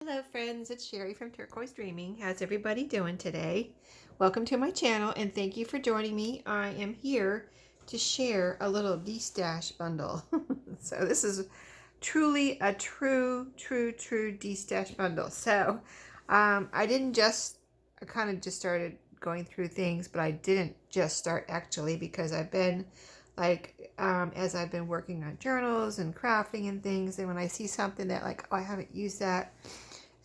Hello friends, it's Sherry from Turquoise Dreaming. How's everybody doing today? Welcome to my channel and thank you for joining me. I am here to share a little Destash bundle. So this is truly a true Destash bundle. So I didn't just, I kind of just started going through things, but I didn't just start actually because I've been as I've been working on journals and crafting and things, and when I see something that like, oh, I haven't used that,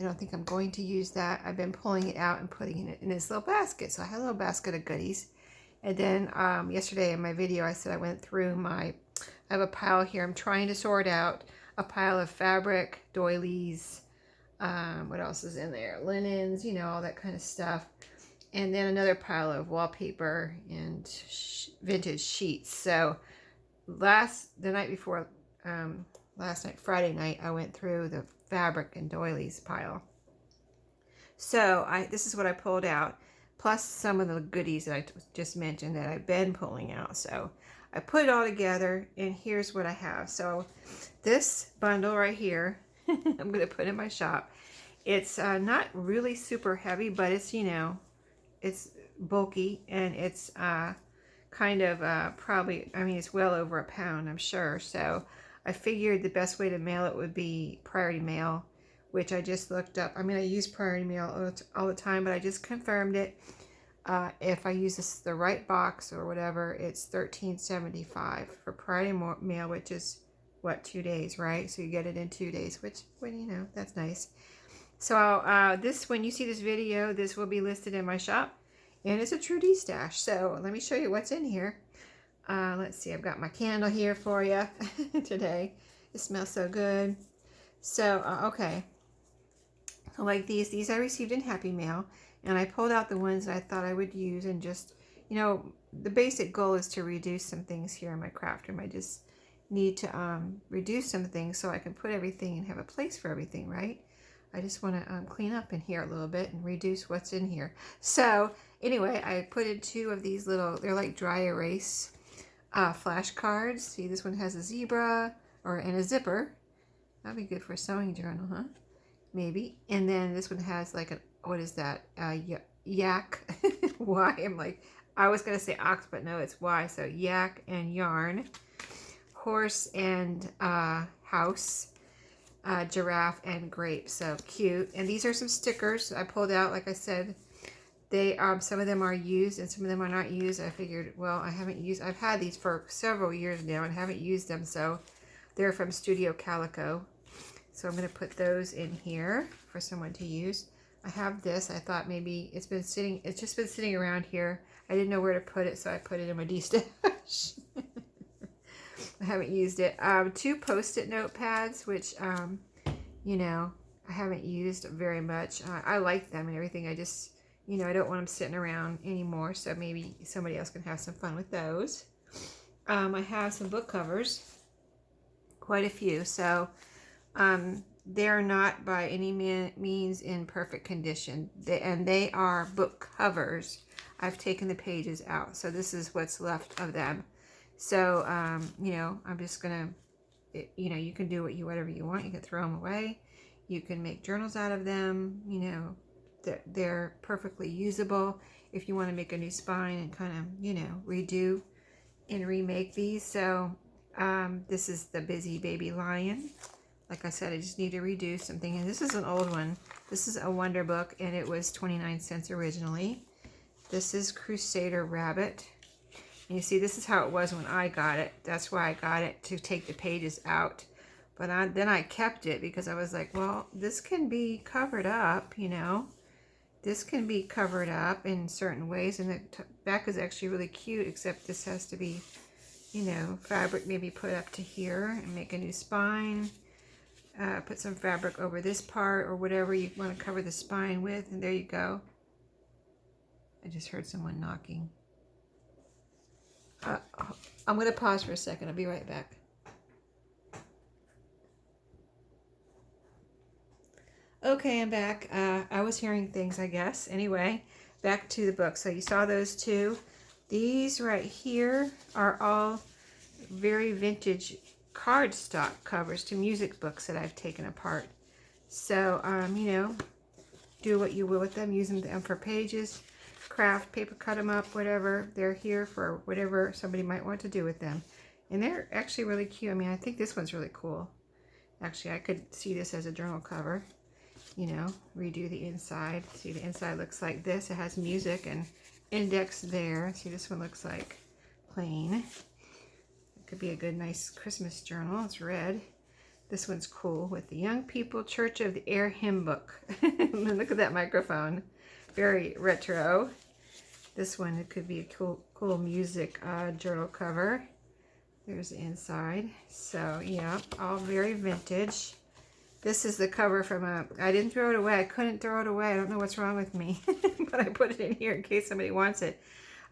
I don't think I'm going to use that, I've been pulling it out and putting it in this little basket. So I had a little basket of goodies. And then yesterday in my video, I said I went through I have a pile here. I'm trying to sort out a pile of fabric, doilies, what else is in there? Linens, all that kind of stuff. And then another pile of wallpaper and vintage sheets. So the night before, last night, Friday night, I went through the fabric and doilies pile. So this is what I pulled out, plus some of the goodies that I just mentioned that I've been pulling out. So I put it all together, and here's what I have. So this bundle right here, I'm going to put in my shop. It's not really super heavy, but it's, it's bulky, and it's kind of probably, it's well over a pound, I'm sure. So I figured the best way to mail it would be priority mail, which I just looked up. I use priority mail all the time, but I just confirmed it. If I use the right box or whatever, it's $13.75 for priority mail, which is what, 2 days, right? So you get it in 2 days, which, that's nice. So when you see this video, this will be listed in my shop, and it's a true Destash. So let me show you what's in here. Let's see, I've got my candle here for you today. It smells so good. So, okay. So like these I received in Happy Mail, and I pulled out the ones that I thought I would use, and just, the basic goal is to reduce some things here in my craft room. I just need to reduce some things so I can put everything and have a place for everything, right? I just want to clean up in here a little bit and reduce what's in here. So anyway, I put in 2 of these little, they're like dry erase flashcards. See, this one has a zebra and a zipper. That'd be good for a sewing journal, huh? Maybe. And then this one has like what is that? Yak. Y. I'm like, I was going to say ox, but no, it's Y. So yak and yarn. Horse and house. Giraffe and grape. So cute. And these are some stickers I pulled out. Like I said, they some of them are used and some of them are not used. I figured, well, I've had these for several years now and haven't used them, so they're from Studio Calico. So I'm going to put those in here for someone to use. I have this. I thought maybe it's just been sitting around here. I didn't know where to put it, so I put it in my Destash. I haven't used it. 2 post-it notepads, which, I haven't used very much. I like them and everything. I just, I don't want them sitting around anymore, so maybe somebody else can have some fun with those. I have some book covers, quite a few. So they're not by any means in perfect condition, and they are book covers. I've taken the pages out, so this is what's left of them. So, I'm just going to, you can do whatever you want. You can throw them away. You can make journals out of them. They're perfectly usable if you want to make a new spine and kind of, redo and remake these. So, this is the Busy Baby Lion. Like I said, I just need to redo something. And this is an old one. This is a Wonder book, and it was 29 cents originally. This is Crusader Rabbit. And you see, this is how it was when I got it. That's why I got it, to take the pages out. But then I kept it because I was like, well, this can be covered up, This can be covered up in certain ways. And the back is actually really cute, except this has to be, fabric maybe put up to here and make a new spine. Put some fabric over this part or whatever you want to cover the spine with. And there you go. I just heard someone knocking. I'm going to pause for a second. I'll be right back. Okay, I'm back. I was hearing things, I guess. Anyway, back to the book. So you saw those 2. These right here are all very vintage cardstock covers to music books that I've taken apart. So, you know, do what you will with them. Use them for pages, craft, paper, cut them up, whatever. They're here for whatever somebody might want to do with them. And they're actually really cute. I mean, I think this one's really cool. Actually, I could see this as a journal cover. You know, redo the inside. See, the inside looks like this. It has music and index there. See, this one looks like plain. It could be a good, nice Christmas journal. It's red. This one's cool with the Young People Church of the Air hymn book. Look at that microphone. Very retro. This one, it could be a cool music journal cover. There's the inside. So, yeah, all very vintage. This is the cover from I didn't throw it away. I couldn't throw it away. I don't know what's wrong with me. But I put it in here in case somebody wants it.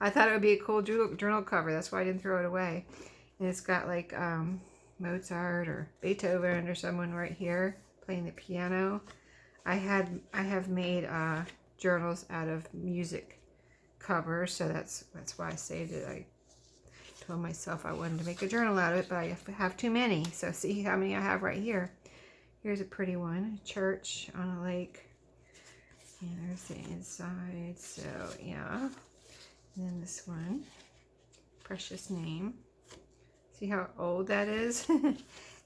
I thought it would be a cool journal cover. That's why I didn't throw it away. And it's got like Mozart or Beethoven or someone right here playing the piano. I have made journals out of music covers, so that's why I saved it. I told myself I wanted to make a journal out of it, but I have too many. So see how many I have right here. Here's a pretty one, church on a lake. And there's the inside, so yeah. And then this one, precious name. See how old that is? And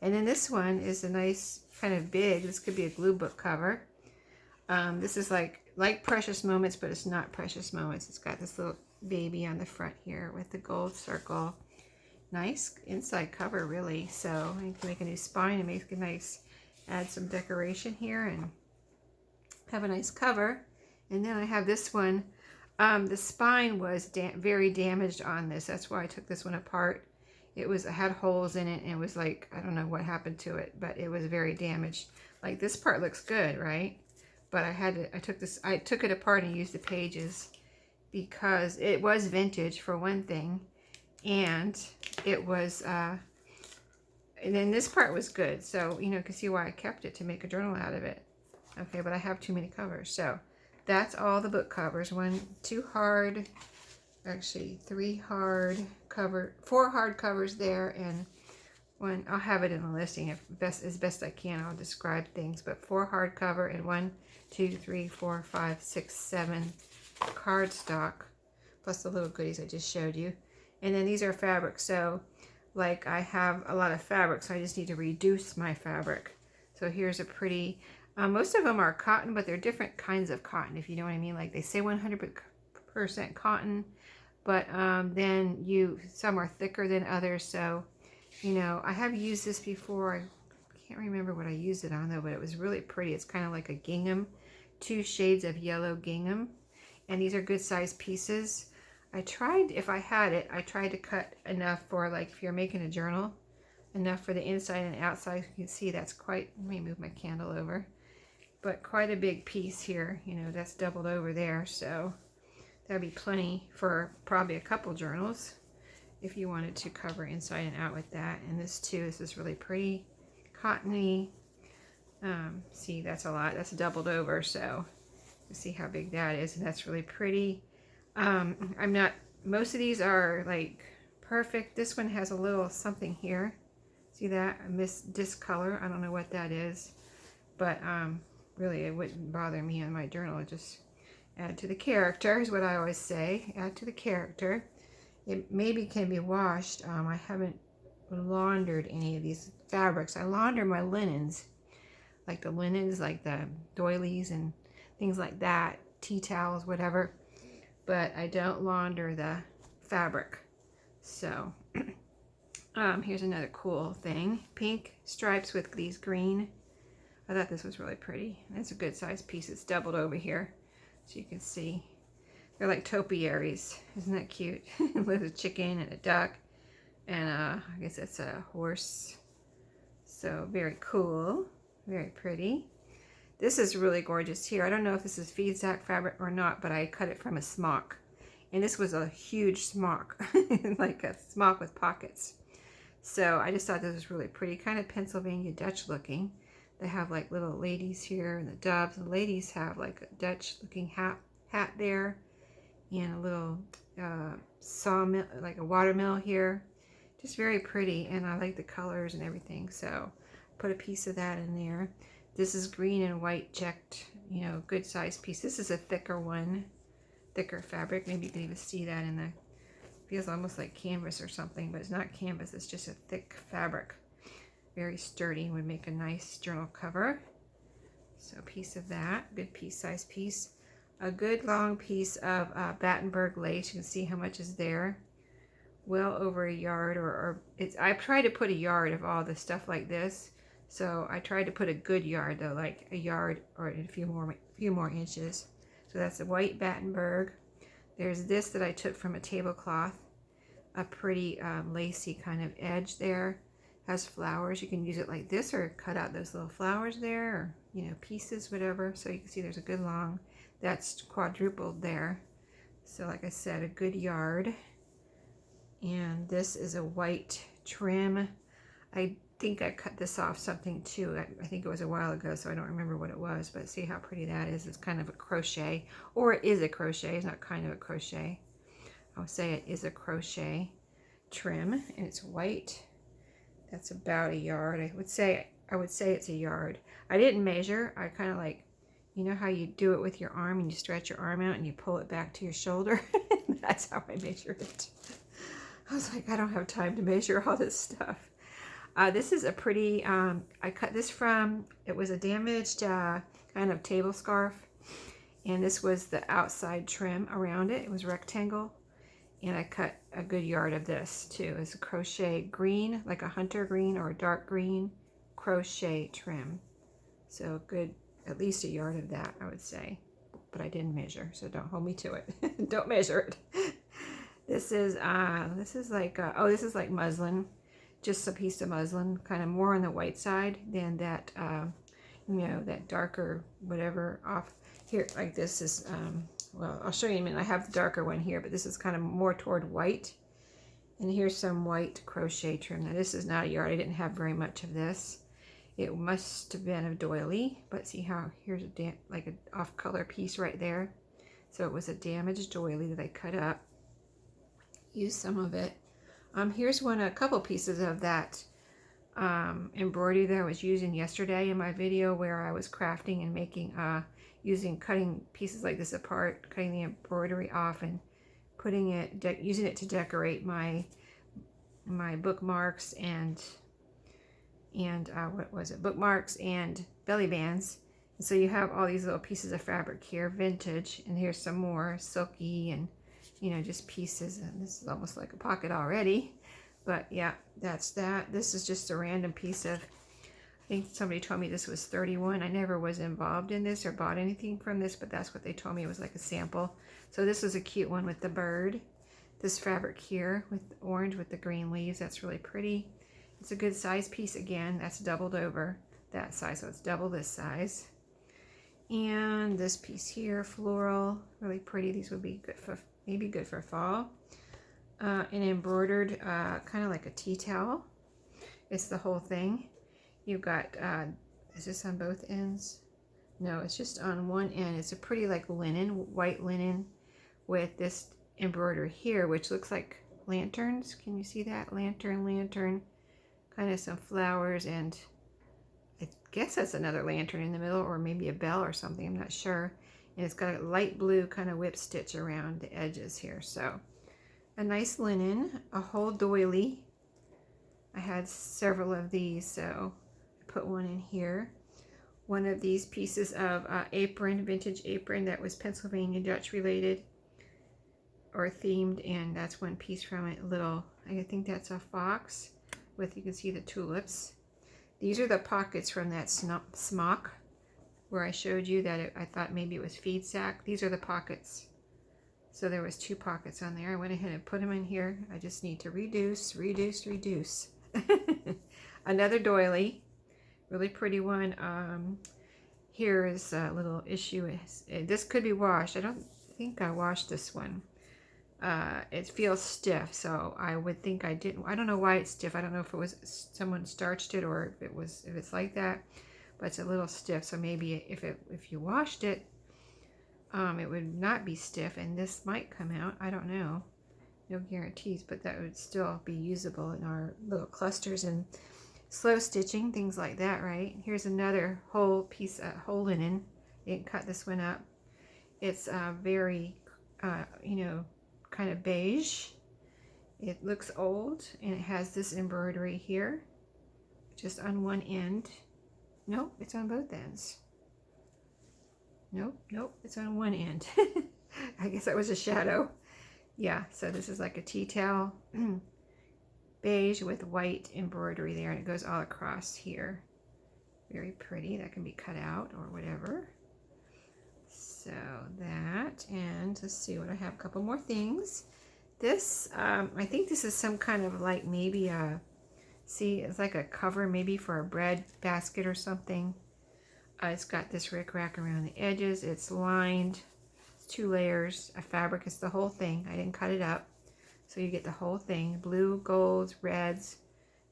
then this one is a nice, kind of big, this could be a glue book cover. This is like Precious Moments, but it's not Precious Moments. It's got this little baby on the front here with the gold circle. Nice inside cover, really. So you can make a new spine and make a nice, add some decoration here and have a nice cover. And then I have this one. The spine was very damaged on this. That's why I took this one apart. It had holes in it, and it was like, I don't know what happened to it, but it was very damaged. Like this part looks good, right? But I took it apart and used the pages because it was vintage for one thing, and it was, and then this part was good. So, you know, you can see why I kept it, to make a journal out of it. Okay, but I have too many covers. So that's all the book covers. 2 hard, actually 3 hard cover, 4 hard covers there, and one, I'll have it in the listing as best I can. I'll describe things, but 4 hardcover and 1, 2, 3, 4, 5, 6, 7 cardstock, plus the little goodies I just showed you. And then these are fabric. So like I have a lot of fabric, so I just need to reduce my fabric. So here's a pretty, most of them are cotton, but they're different kinds of cotton, if you know what I mean. Like they say 100% cotton, but then some are thicker than others. So, you know, I have used this before. I can't remember what I used it on though, but it was really pretty. It's kind of like a gingham, 2 shades of yellow gingham. And these are good size pieces. I tried to cut enough for, like, if you're making a journal, enough for the inside and outside. You can see that's quite, let me move my candle over, but quite a big piece here. You know, that's doubled over there. So that'd be plenty for probably a couple journals if you wanted to cover inside and out with that. And this too, this is really pretty, cottony. See, that's a lot. That's doubled over. So you see how big that is, and that's really pretty. Most of these are like perfect. This one has a little something here. See that? I missed discolor. I don't know what that is, but really it wouldn't bother me on my journal. It just add to the character is what I always say. Add to the character. It maybe can be washed. I haven't laundered any of these fabrics. I launder my linens, like the doilies and things like that, tea towels, whatever. But I don't launder the fabric. So here's another cool thing. Pink stripes with these green. I thought this was really pretty. It's a good size piece. It's doubled over here, so you can see. They're like topiaries. Isn't that cute? With a chicken and a duck. And I guess it's a horse. So very cool. Very pretty. This is really gorgeous here. I don't know if this is feedstock fabric or not, but I cut it from a smock. And this was a huge smock, like a smock with pockets. So I just thought this was really pretty, kind of Pennsylvania Dutch looking. They have like little ladies here and the doves. The ladies have like a Dutch looking hat there, and a little sawmill, like a watermill here. Just very pretty, and I like the colors and everything. So put a piece of that in there. This is green and white checked, you know, good size piece. This is a thicker one, thicker fabric. Maybe you can even see that in the, feels almost like canvas or something, but it's not canvas, it's just a thick fabric. Very sturdy, would make a nice journal cover. So a piece of that, good piece, size piece. A good long piece of Battenberg lace. You can see how much is there. Well over a yard, or it's, I try to put a yard of all the stuff like this. So I tried to put a good yard though, like a yard or a few more inches. So that's a white Battenberg. There's this that I took from a tablecloth, a pretty lacy kind of edge there. Has flowers. You can use it like this or cut out those little flowers there, or you know, pieces, whatever. So you can see there's a good long, that's quadrupled there. So like I said, a good yard. And this is a white trim. I think I cut this off something too. I think it was a while ago, so I don't remember what it was, but see how pretty that is. It's kind of a crochet, or it is a crochet. It's not kind of a crochet. I'll say it is a crochet trim, and it's white. That's about a yard. I would say it's a yard. I didn't measure. I kind of like, you know how you do it with your arm and you stretch your arm out and you pull it back to your shoulder? That's how I measured it. I was like, I don't have time to measure all this stuff. This is a pretty, I cut this from, it was a damaged kind of table scarf. And this was the outside trim around it. It was rectangle. And I cut a good yard of this too. It's a crochet green, like a hunter green or a dark green crochet trim. So good, at least a yard of that, I would say. But I didn't measure, so don't hold me to it. Don't measure it. This is like, oh, this is like muslin. Just a piece of muslin, kind of more on the white side than that, you know, that darker whatever off here. Like this is, well, I'll show you in a minute. I have the darker one here, but this is kind of more toward white. And here's some white crochet trim. Now this is not a yard. I didn't have very much of this. It must have been a doily, but see how here's a like an off-color piece right there. So it was a damaged doily that I cut up. Used some of it. Here's a couple pieces of that embroidery that I was using yesterday in my video where I was crafting and making, cutting pieces like this apart, cutting the embroidery off and putting it, using it to decorate my bookmarks and what was it? Bookmarks and belly bands. And so you have all these little pieces of fabric here, vintage, and here's some more silky and, you know, just pieces. And this is almost like a pocket already. But yeah, that's that. This is just a random piece of, I think somebody told me this was 31. I never was involved in this or bought anything from this, but that's what they told me. It was like a sample. So this is a cute one with the bird. This fabric here with the orange with the green leaves. That's really pretty. It's a good size piece again. That's doubled over that size, so it's double this size. And this piece here, floral, really pretty. These would be good for, maybe good for fall. An embroidered, kind of like a tea towel. It's the whole thing. You've got, is this on both ends? No, it's just on one end. It's a pretty like linen, white linen with this embroidery here, which looks like lanterns. Can you see that? Lantern, kind of some flowers, and I guess that's another lantern in the middle, or maybe a bell or something, I'm not sure. And it's got a light blue kind of whip stitch around the edges here. So a nice linen, a whole doily. I had several of these, so I put one in here. One of these pieces of apron, vintage apron that was Pennsylvania Dutch related or themed, and that's one piece from it. Little, I think that's a fox with, you can see the tulips. These are the pockets from that smock where I showed you that I thought maybe it was feed sack. These are the pockets. So there was 2 pockets on there. I went ahead and put them in here. I just need to reduce. Another doily, really pretty one. Here is a little issue. This could be washed. I don't think I washed this one. It feels stiff, so I would think I didn't. I don't know why it's stiff. I don't know if it was someone starched it or if it's like that, but it's a little stiff. So maybe if you washed it, it would not be stiff, and this might come out. I don't know. No guarantees, but that would still be usable in our little clusters. And slow stitching, things like that, right? Here's another whole piece of whole linen. Didn't cut this one up. It's very, you know, kind of beige. It looks old, and it has this embroidery here, just on one end. Nope, it's on both ends. Nope, it's on one end. I guess that was a shadow. Yeah, so this is like a tea towel. Beige with white embroidery there, and it goes all across here. Very pretty. That can be cut out or whatever. So that, and let's see what I have. A couple more things. This, I think this is some kind of like maybe a, see, it's like a cover maybe for a bread basket or something. It's got this rickrack around the edges. It's lined. It's 2 layers of fabric. It's the whole thing. I didn't cut it up. So you get the whole thing. Blue, golds, reds.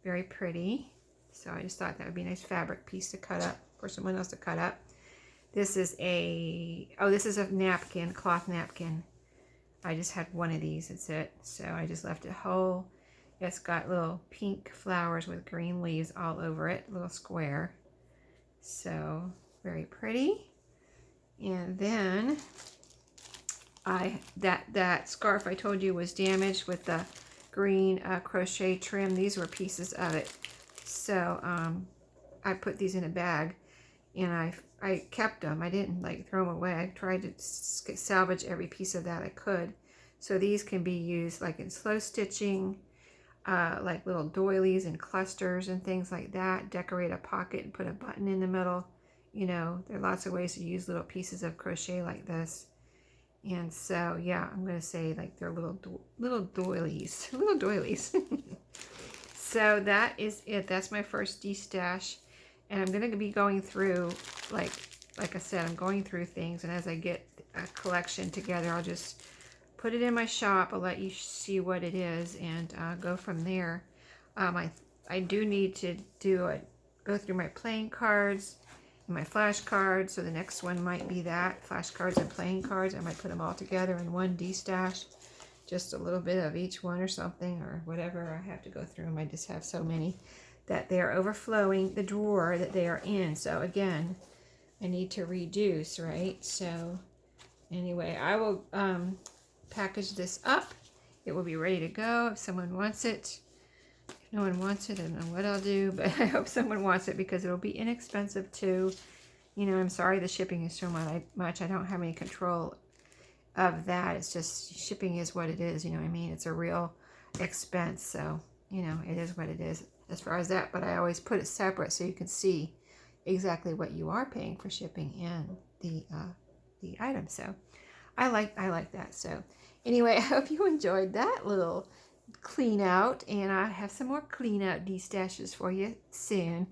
Very pretty. So I just thought that would be a nice fabric piece to cut up for someone else to cut up. This is a, oh, this is a napkin, cloth napkin. I just had one of these, that's it. So I just left it whole. It's got little pink flowers with green leaves all over it, little square. So very pretty. And then that scarf I told you was damaged with the green crochet trim. These were pieces of it. So I put these in a bag, and I kept them. I didn't like throw them away. I tried to salvage every piece of that I could. So these can be used like in slow stitching, like little doilies and clusters and things like that. Decorate a pocket and put a button in the middle. You know, there are lots of ways to use little pieces of crochet like this. And so, yeah, I'm going to say like they're little doilies. Little doilies. So that is it. That's my first destash. And I'm going to be going through, like I said, I'm going through things. And as I get a collection together, I'll just put it in my shop. I'll let you see what it is and go from there. I do need to go through my playing cards and my flashcards. So the next one might be that, flashcards and playing cards. I might put them all together in one destash. Just a little bit of each one or something or whatever. I have to go through them. I just have so many that they are overflowing the drawer that they are in. So again, I need to reduce, right? So anyway, I will package this up. It will be ready to go if someone wants it. If no one wants it, I don't know what I'll do, but I hope someone wants it because it'll be inexpensive too. You know, I'm sorry the shipping is so much. I don't have any control of that. It's just shipping is what it is, you know what I mean? It's a real expense, so, you know, it is what it is as far as that, but I always put it separate so you can see exactly what you are paying for shipping and the item. So I like that. So anyway, I hope you enjoyed that little clean out, and I have some more clean out destashes for you soon.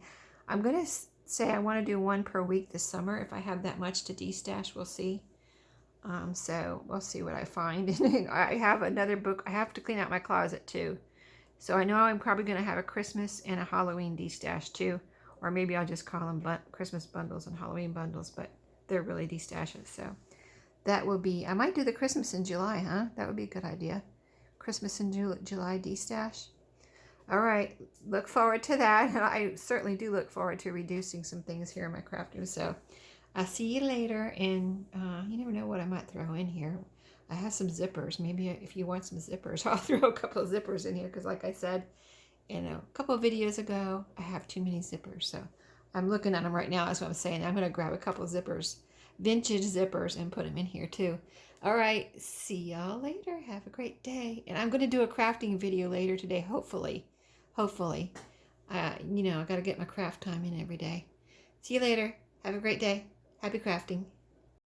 I'm going to say I want to do one per week this summer. If I have that much to destash, we'll see. So we'll see what I find. I have another book. I have to clean out my closet too. So I know I'm probably going to have a Christmas and a Halloween destash too. Or maybe I'll just call them Christmas bundles and Halloween bundles, but they're really destashes. So that will be, I might do the Christmas in July, huh? That would be a good idea. Christmas in July destash. All right, look forward to that. And I certainly do look forward to reducing some things here in my craft room. So I'll see you later, and you never know what I might throw in here. I have some zippers. Maybe if you want some zippers, I'll throw a couple of zippers in here because like I said in a couple of videos ago, I have too many zippers. So I'm looking at them right now. That's what I'm saying. I'm going to grab a couple of zippers, vintage zippers, and put them in here too. All right, see y'all later. Have a great day. And I'm going to do a crafting video later today, hopefully. You know, I got to get my craft time in every day. See you later. Have a great day. Happy crafting.